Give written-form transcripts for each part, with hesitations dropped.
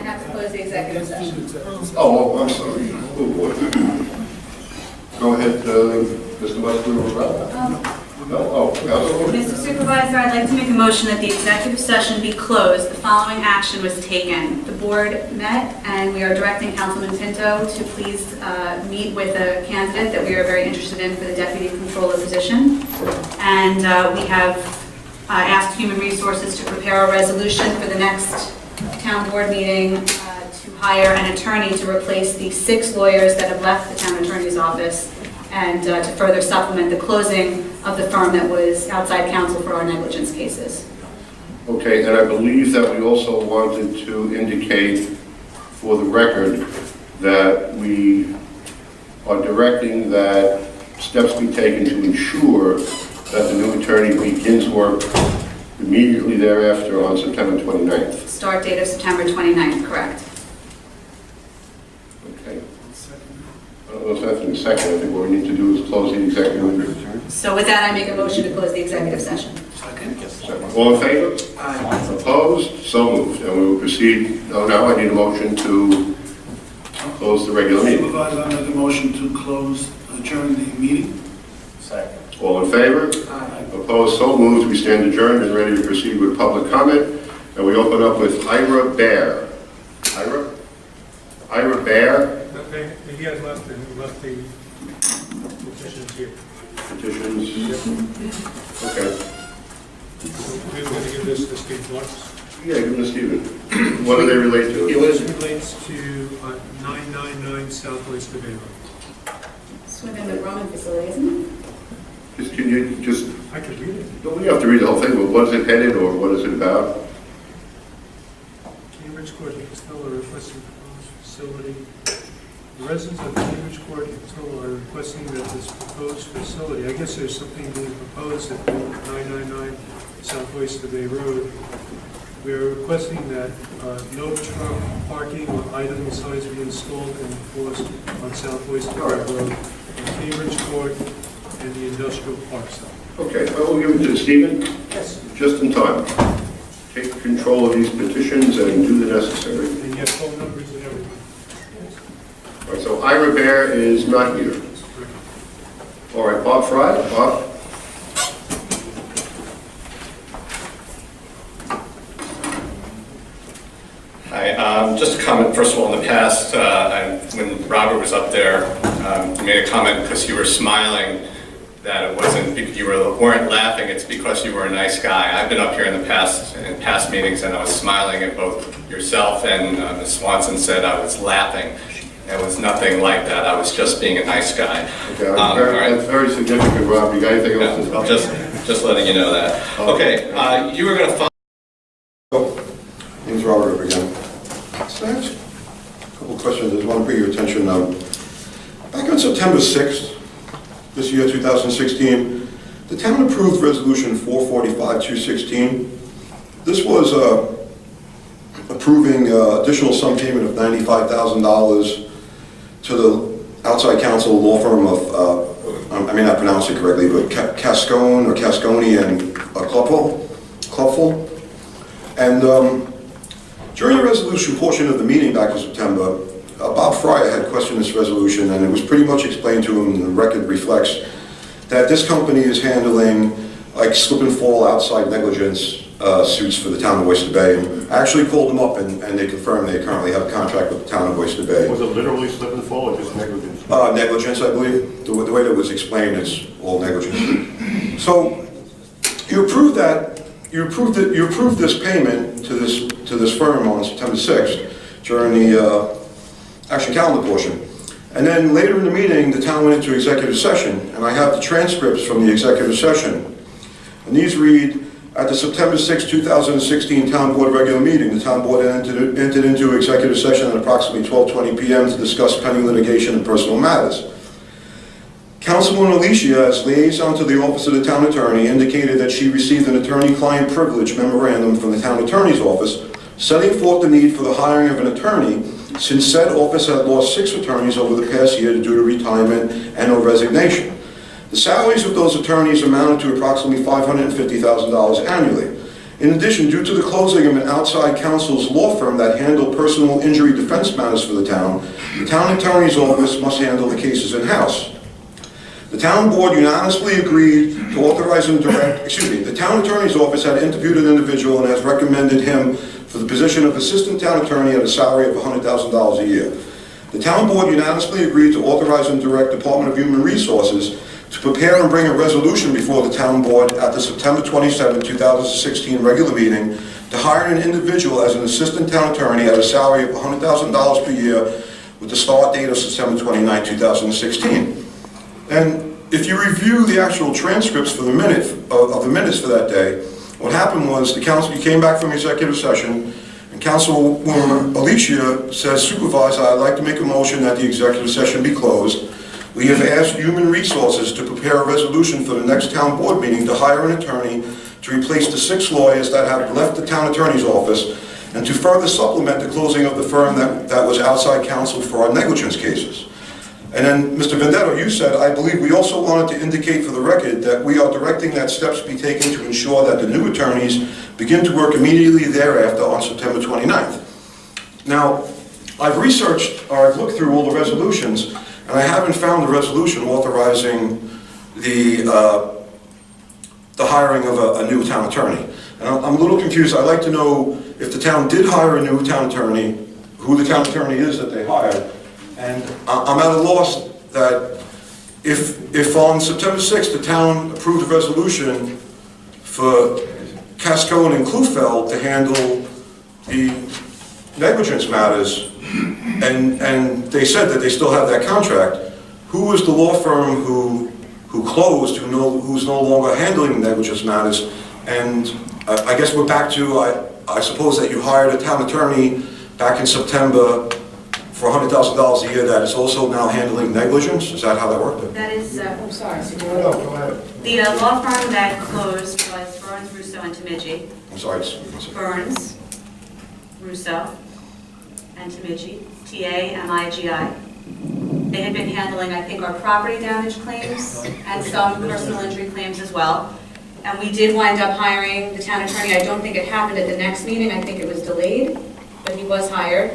have to close the executive session. Oh, I'm sorry. Oh, boy. Go ahead, Mr. Westbrook. No? Oh, Mr. Supervisor, I'd like to make a motion that the executive session be closed. The following action was taken. The board met, and we are directing Councilman Pinto to please meet with a candidate that we are very interested in for the deputy controller position. And we have asked Human Resources to prepare a resolution for the next town board meeting to hire an attorney to replace the 6 lawyers that have left the town attorney's office, and to further supplement the closing of the firm that was outside counsel for our negligence cases. okay, and I believe that we also wanted to indicate for the record that we are directing that steps be taken to ensure that the new attorney begins work immediately thereafter on September 29th. Start date of September 29th, correct? Okay. I don't know if that's in a second. I think what we need to do is close the executive. So with that, I make a motion to close the executive session. Second. All in favor? Aye. Opposed? So moved. And we will proceed. No, now I need a motion to close the regular meeting. Supervisor, I make a motion to adjourn the meeting. Second. All in favor? Aye. Opposed? So moved. We stand adjourned and ready to proceed with public comment. And we open up with Ira Bear. Ira Bear. He has left the petitions here. Petitions. Okay. We're going to give this to Steve Flux. Yeah, give them to Stephen. What do they relate to? It relates to 999 Southwest Bay Road. It's within the Roman facility, isn't it? Can you just, I could read it. don't we have to read the whole thing, but what is it headed or what is it about? Cambridge Court and Castillo are requesting proposed facility. The residents of Cambridge Court and Castillo are requesting that this proposed facility, I guess there's something being proposed at 999 Southwest Bay Road. We are requesting that no truck parking or item signs be installed and enforced on Southwest Bay Road, in Cambridge Court, and the industrial park site. Okay, I will give it to Stephen. Yes. Just in time. Take control of these petitions and do the necessary. And you have phone numbers and everything. All right, so Ira Bear is not here. All right, Bob Fry. Bob? Hi, just a comment, first of all, in the past, when Robert was up there, you made a comment because you were smiling that it wasn't, you weren't laughing, it's because you were a nice guy. I've been up here in past meetings, and I was smiling at both yourself and Ms. Swanson said I was laughing. It was nothing like that. I was just being a nice guy. Okay, that's very significant, Rob. You got anything else to say? Just letting you know that. Okay, you were going to follow. My name is Robert again. So I have a couple of questions I just want to bring your attention. Back on September 6th, this year, 2016, the town approved Resolution 445-216. This was approving additional sum payment of $95,000 to the outside counsel law firm of, I may not pronounce it correctly, but Casconi and Klopfel. And during the resolution portion of the meeting back in September, Bob Fryer had questioned this resolution, and it was pretty much explained to him, and the record reflects, that this company is handling like slip and fall outside negligence suits for the town of Oyster Bay. And I actually called them up, and they confirmed they currently have a contract with the town of Oyster Bay. Was it literally slip and fall or just negligence? Negligence, I believe. The way that was explained is all negligence. So you approved that. You approved this payment to this firm on September 6th during the action calendar portion. And then later in the meeting, the town went into executive session, and I have the transcripts from the executive session. And these read, at the September 6, 2016 Town Board regular meeting, the Town Board entered into executive session at approximately 12:20 p.m. to discuss pending litigation and personal matters. Councilwoman Alesia, as liaison to the Office of the Town Attorney, indicated that she received an attorney-client privilege memorandum from the Town Attorney's Office setting forth the need for the hiring of an attorney since said office had lost 6 attorneys over the past year due to retirement and/or resignation. The salaries of those attorneys amounted to approximately $550,000 annually. In addition, due to the closing of an outside counsel's law firm that handled personal injury defense matters for the town attorney's office must handle the cases in-house. The town board unanimously agreed to authorize and direct, the town attorney's office had interviewed an individual and has recommended him for the position of assistant town attorney at a salary of $100,000 a year. The town board unanimously agreed to authorize and direct Department of Human Resources to prepare and bring a resolution before the town board at the September 27, 2016 regular meeting to hire an individual as an assistant town attorney at a salary of $100,000 per year with the start date of September 29, 2016. And if you review the actual transcripts for the minutes for that day, what happened was the council, you came back from executive session, and Councilwoman Alesia says, Supervisor, I'd like to make a motion that the executive session be closed. We have asked Human Resources to prepare a resolution for the next town board meeting to hire an attorney to replace the 6 lawyers that have left the town attorney's office and to further supplement the closing of the firm that was outside counsel for our negligence cases. And then, Mr. Vendetto, you said, I believe we also wanted to indicate for the record that we are directing that steps be taken to ensure that the new attorneys begin to work immediately thereafter on September 29th. Now, I've researched, or I've looked through all the resolutions, and I haven't found a resolution authorizing the hiring of a new town attorney. And I'm a little confused. I'd like to know if the town did hire a new town attorney, who the town attorney is that they hired. And I'm at a loss that if on September 6th the town approved a resolution for Cascone and Klufeld to handle the negligence matters, and they said that they still have that contract, who was the law firm who closed, who's no longer handling negligence matters? And I guess we're back to, I suppose that you hired a town attorney back in September for $100,000 a year that is also now handling negligence? Is that how that worked? That is, I'm sorry. No, go ahead. The law firm that closed was Burns, Russo, and Tamigi. I'm sorry. Burns, Russo, and Tamigi, T-A-M-I-G-I. They had been handling, I think, our property damage claims and some personal injury claims as well. And we did wind up hiring the town attorney. I don't think it happened at the next meeting. I think it was delayed, but he was hired.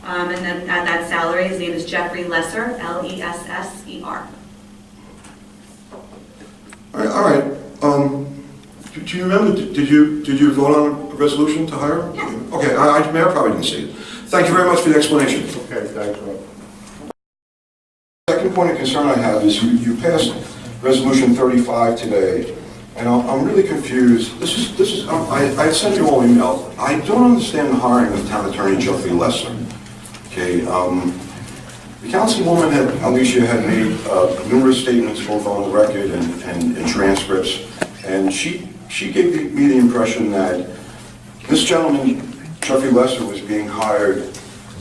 And then at that salary, his name is Jeffrey Lesser, L-E-S-S-E-R. All right. Do you remember, did you vote on a resolution to hire? Yes. Okay, Mayor probably didn't see it. Thank you very much for the explanation. Okay, thanks, Rob. Second point of concern I have is you passed Resolution 35 today, and I'm really confused. I sent you all emails. I don't understand the hiring of town attorney Jeffrey Lesser. Okay, the councilwoman Alesia had made numerous statements both on the record and in transcripts, and she gave me the impression that this gentleman, Jeffrey Lesser, was being hired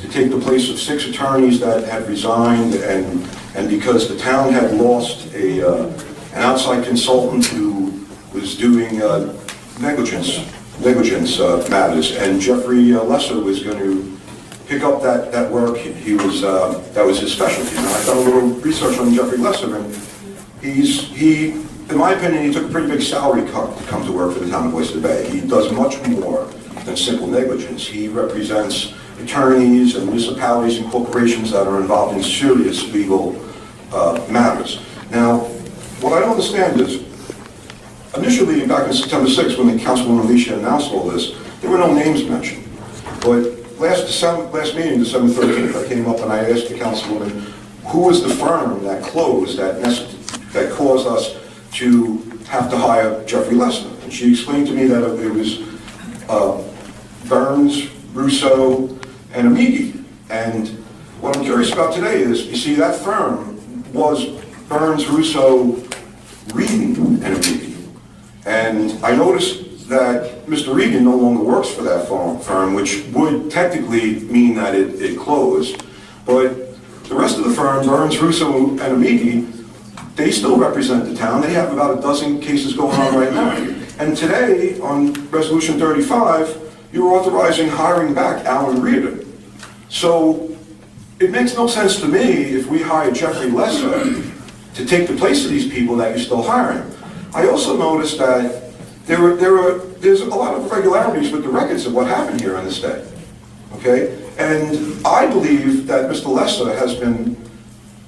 to take the place of 6 attorneys that had resigned, and because the town had lost an outside consultant who was doing negligence matters, and Jeffrey Lesser was going to pick up that work. That was his specialty. And I've done a little research on Jeffrey Lesser, and he, in my opinion, he took a pretty big salary cut to come to work for the town of Oyster Bay. He does much more than simple negligence. He represents attorneys and municipalities and corporations that are involved in serious legal matters. Now, what I don't understand is, initially back on September 6th, when the Councilwoman Alesia announced all this, there were no names mentioned. But last meeting, December 13th, I came up and I asked the Councilwoman, who was the firm that closed that caused us to have to hire Jeffrey Lesser? And she explained to me that it was Burns, Russo, and Amigi. And what I'm curious about today is, you see, that firm was Burns, Russo, Regan, and Amigi. And I noticed that Mr. Regan no longer works for that firm, which would technically mean that it closed. But the rest of the firm, Burns, Russo, and Amigi, they still represent the town. They have about a dozen cases going on right now. And today, on Resolution 35, you're authorizing hiring back Alan Reardon. So it makes no sense to me if we hire Jeffrey Lesser to take the place of these people that you're still hiring. I also noticed that there's a lot of irregularities with the records of what happened here on this day, okay? And I believe that Mr. Lesser has been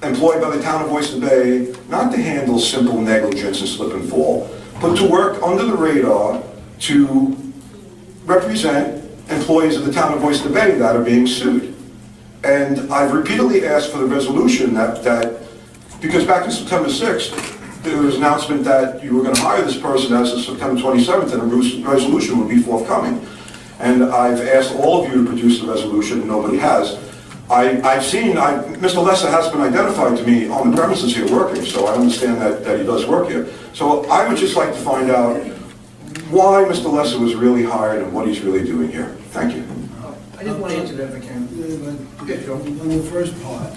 employed by the town of Oyster Bay not to handle simple negligence and slip and fall, but to work under the radar to represent employees of the town of Oyster Bay that are being sued. And I've repeatedly asked for the resolution that because back in September 6th, there was an announcement that you were going to hire this person as of September 27th, and a resolution would be forthcoming. And I've asked all of you to produce the resolution, and nobody has. Mr. Lesser has been identified to me on the premises here working, so I understand that he does work here. So I would just like to find out why Mr. Lesser was really hired and what he's really doing here. Thank you. I just want to answer that if I can. Yeah, Joe. On the first part,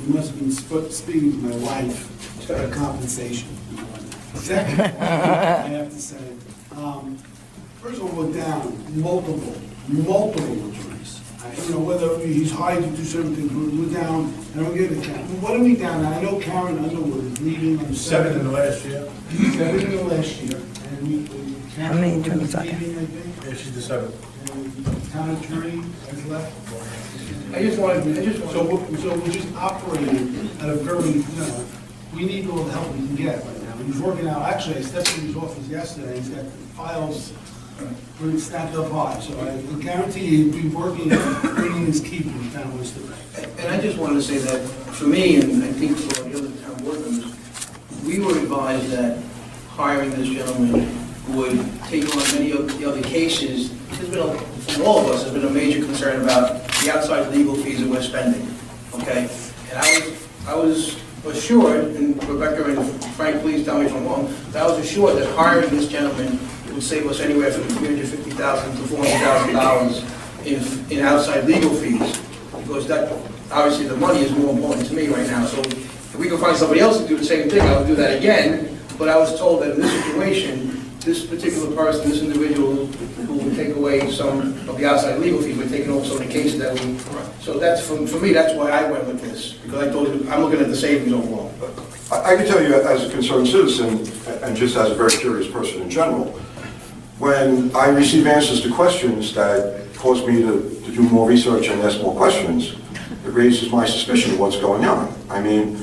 you must have been speaking to my wife about compensation. Second part, I have to say, first of all, we're down multiple attorneys. Whether he's hired to do certain things, we're down, and I'll give it to Karen. What are we down? I know Karen Underwood is leaving on the 7 in the last year. 7 in the last year. And How many attorneys are there? leaving, I think. Yeah, she's the 7th. And town attorney has left. So So we're just operating at a very, we need all the help we can get right now. He's working out, actually, I stepped in his office yesterday, he's got files really stacked up high. So I guarantee you, he'll be working, bringing his keep in the town of Oyster Bay. And I just wanted to say that for me, and I think for the other town board members, we were advised that hiring this gentleman would take on many of the other cases. There's been, from all of us, there's been a major concern about the outside legal fees that we're spending, okay? And I was assured, and Rebecca and Frank, please tell me if I'm wrong, but I was assured that hiring this gentleman would save us anywhere from $350,000 to $400,000 in outside legal fees, because that, obviously, the money is more important to me right now. So if we can find somebody else to do the same thing, I would do that again. But I was told that in this situation, this particular person, this individual who would take away some of the outside legal fees, we're taking over some of the cases that we, so that's, for me, that's why I went with this, because I told you, I'm looking at the savings overall. I can tell you as a concerned citizen, and just as a very curious person in general, when I receive answers to questions that cause me to do more research and ask more questions, it raises my suspicion of what's going on. I mean,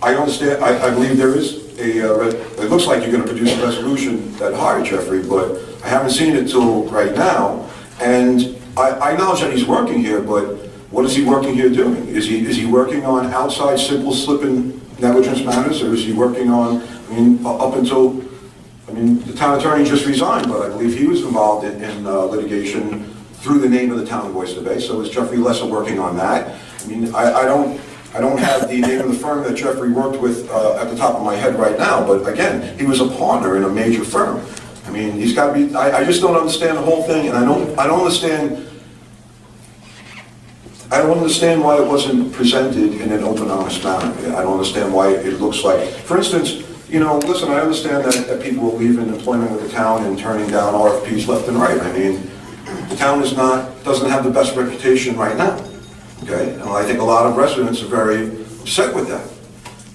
I understand, I believe there is it looks like you're going to produce a resolution that hired Jeffrey, but I haven't seen it till right now. And I acknowledge that he's working here, but what is he working here doing? Is he working on outside simple slip and negligence matters, or is he working on, up until, the town attorney just resigned, but I believe he was involved in litigation through the name of the town of Oyster Bay. So is Jeffrey Lesser working on that? I don't have the name of the firm that Jeffrey worked with at the top of my head right now, but again, he was a partner in a major firm. He's got to be, I just don't understand the whole thing, and I don't understand why it wasn't presented in an open, honest manner. I don't understand why it looks like, for instance, listen, I understand that people are leaving employment with the town and turning down RFPs left and right. The town doesn't have the best reputation right now. Okay, and I think a lot of residents are very upset with that.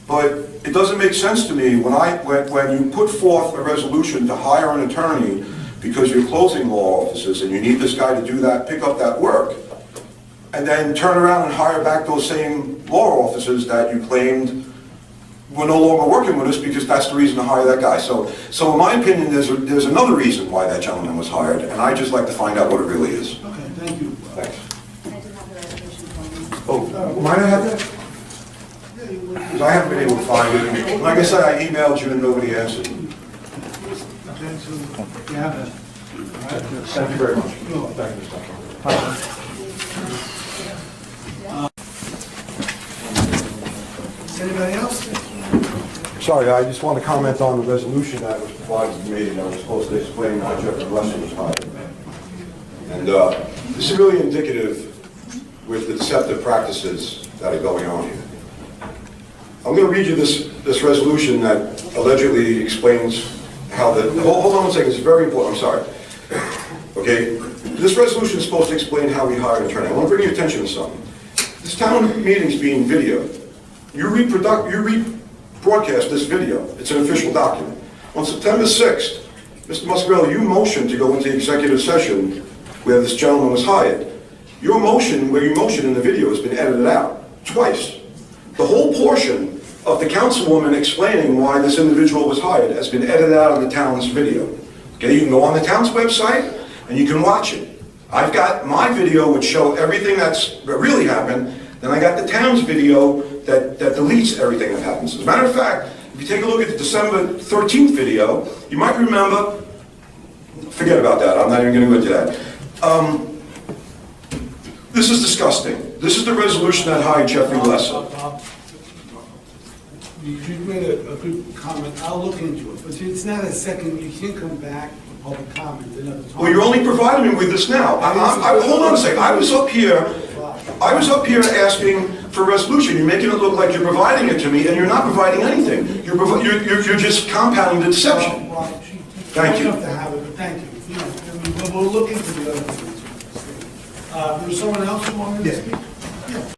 But it doesn't make sense to me when you put forth a resolution to hire an attorney because you're closing law offices and you need this guy to do that, pick up that work, and then turn around and hire back those same law officers that you claimed were no longer working with us because that's the reason to hire that guy. So in my opinion, there's another reason why that gentleman was hired, and I'd just like to find out what it really is. Okay, thank you. Thanks. I do have the resolution for you. Oh, might I have that? Because I haven't been able to find it. Like I said, I emailed you and nobody answered. Okay, so you have it. All right. Thank you very much. Thank you, Mr. Anybody else? Sorry, I just want to comment on the resolution that was provided to me that was supposed to explain why Jeffrey Lesser was hired. And this is really indicative with the deceptive practices that are going on here. I'm going to read you this resolution that allegedly explains how hold on one second, it's very important, I'm sorry. Okay, this resolution is supposed to explain how we hire an attorney. I want to bring your attention to something. This town meeting is being videoed. You rebroadcast this video. It's an official document. On September 6th, Mr. Muscarelli, you motioned to go into executive session where this gentleman was hired. Your motion, where you motioned in the video, has been edited out twice. The whole portion of the councilwoman explaining why this individual was hired has been edited out of the town's video. Okay, you can go on the town's website and you can watch it. I've got my video which show everything that really happened, then I got the town's video that deletes everything that happens. As a matter of fact, if you take a look at the December 13th video, you might remember, forget about that, I'm not even going to go into that. This is disgusting. This is the resolution that hired Jeffrey Lesser. You made a good comment, I'll look into it, but it's not a second, you can't come back for public comment another time. Well, you're only providing me with this now. Hold on a second, I was up here asking for a resolution. You're making it look like you're providing it to me, and you're not providing anything. You're just compounding the deception. Thank you. Enough to have it, but thank you. You know, I mean, we'll look into the other things. There was someone else who wanted to speak?